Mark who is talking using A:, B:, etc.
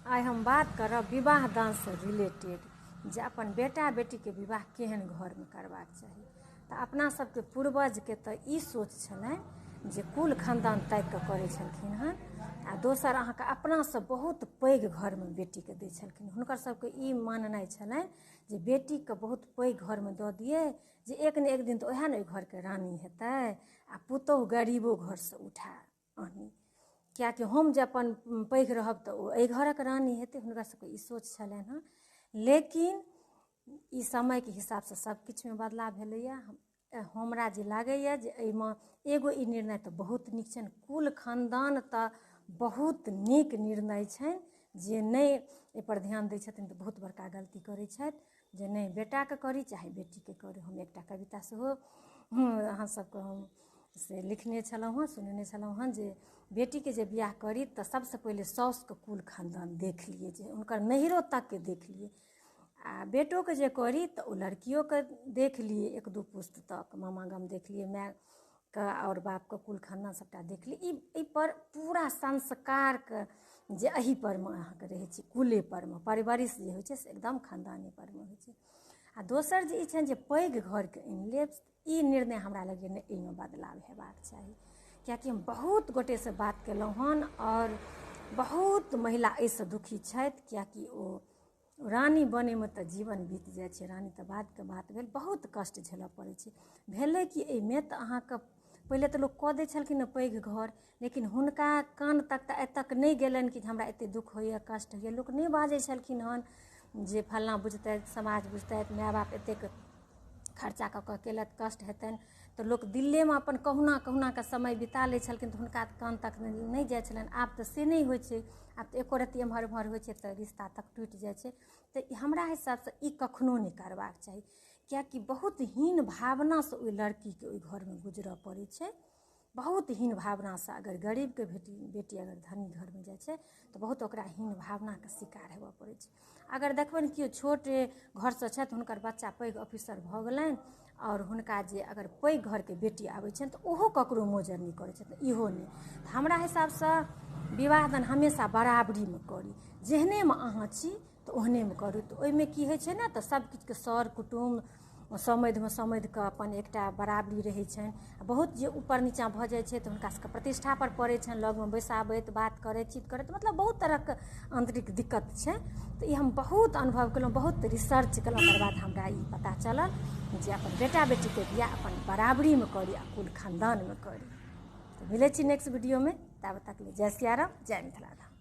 A: आइ हम बात करब विवाह दान से रिलेटेड जे अपन बेटा बेटी के विवाह केहन घर में करबाक चाही। तऽ अपना सबके पूर्वज के तऽ ई सोच छलनि जे कुल खानदान ताकि कऽ करै छलखिन हँ आ दोसर अहाँके अपना से बहुत पैघ घर में बेटी के दै छलखिन। हुनकर सबके ई माननाइ छलनि जे बेटी के बहुत पैघ घर में दऽ दियै जे एक ने एक दिन तऽ ओएह ने ओहि घर के रानी हेतै आ पुतोहु गरीबो घर से उठा आनी, किएकि हम जे अपन पैघ रहब तऽ ओ एहि घरक रानी हेतै। हुनका सबके ई सोच छलनि हँ। लेकिन ई समयके हिसाबसँ सबकिछुमे बदलाव भेलैए। हमरा जे लागैए जे एहिमे एगो ई निर्णय तऽ बहुत नीक छनि, कुल खानदान तऽ बहुत नीक निर्णय छनि। जे नहि एहिपर ध्यान दै छथिन तऽ बहुत बड़का गलती करै छथि। जे नहि बेटाके करी चाहे बेटीके करी। हम एकटा कविता सेहो अहाँ सबके हम से लिखने छलहुँ हँ, सुनेने छलहुँ हँ जे बेटीके जे बिआह करी तऽ सबसँ पहिले साउसके कुल खानदान देख लिए, जे हुनकर नैहरो तकके देख लिए। आ बेटोके जे करी तऽ ओ लड़कियोके देख लिए, एक दू पुस्त तक मामा गाम देख लिए, मायके और बापके कुल खानदान सबटा देख लिए। ई पर पूरा संस्कारके जे एही परमे अहाँके रहै छै, कुले परमे परवरिश जे होइ छै से एकदम खानदाने परमे होइ छै। आ दोसर जे ई छनि जे पैघ घरके आनि लेब, ई निर्णय हमरा लगैए नहि, एहिमे बदलाव हेबाक चाही। किएकि हम बहुत गोटेसँ बात केलहुँ हन और बहुत महिला एहिसँ दुखी छथि, किएकि ओ रानी बनैमे तऽ जीवन बीत जाइ छै, रानी तऽ बादके बात भेल, बहुत कष्ट झेलऽ पड़ै छै। भेलै कि एहिमे तऽ अहाँके पहिले तऽ लोक कऽ दै छलखिन हँ पैघ घर, लेकिन हुनका कान तक तऽ एतऽ तक नहि गेलनि कि हमरा एतेक दुःख होइए कष्ट होइए। लोक नहि बाजै छलखिन हन जे फल्लाँ बुझतथि, समाज बुझतथि, माय बाप एतेक खर्चा कऽ कऽ केलथि, कष्ट हेतनि। तऽ लोक दिल्लेमे अपन कहुना कहुनाके समय बिता लै छलखिन, तऽ हुनका कान तक नहि जाइ छलनि। आब तऽ से नहि होइ छै, आब तऽ एको रत्ती एम्हर उम्हर होइ छै तऽ रिश्ता तक टुटि जाइ छै। तऽ हमरा हिसाबसँ ई कखनो नहि करबाक चाही, किएकि बहुत हीन भावनासँ ओहि लड़कीके ओहि घरमे गुजरऽ पड़ै छै। बहुत हीन भावनासँ अगर गरीबके बेटी अगर धनी घरमे जाइ छै तऽ बहुत ओकरा हीन भावनाके शिकार हेबऽ पड़ै छै। अगर देखबनि केओ छोट घरसँ छथि, हुनकर बच्चा पैघ ऑफिसर भऽ गेलनि और हुनका जे अगर पैघ घरके बेटी आबै छनि तऽ ओहो ककरो मोजर नहि करै छथिन, इहो नहि। तऽ हमरा हिसाबसँ विवाह दान हमेशा बराबरीमे करी, जेहनेमे अहाँ छी तऽ ओहनेमे करू। तऽ ओहिमे की होइ छै ने, तऽ सबकिछुके सर कुटुम्ब समधिमे समधिके अपन एकटा बराबरी रहै छनि। बहुत जे ऊपर नीचाँ भऽ जाइ छै तऽ हुनका सबके प्रतिष्ठापर पड़ै छनि, लगमे बैसाबैत बात करैत चीत करैत, मतलब बहुत तरहके आन्तरिक दिक्कत छै। तऽ ई हम बहुत अनुभव केलहुँ, बहुत रिसर्च केलहुँ, ओकर बाद हमरा ई पता चलल जे अपन बेटा बेटीके बिआह अपन बराबरीमे करी आ कुल खानदानमे करी। तऽ मिलै छी नेक्स्ट वीडियोमे, तब तक ले जय सिया राम, जय मिथिला धाम।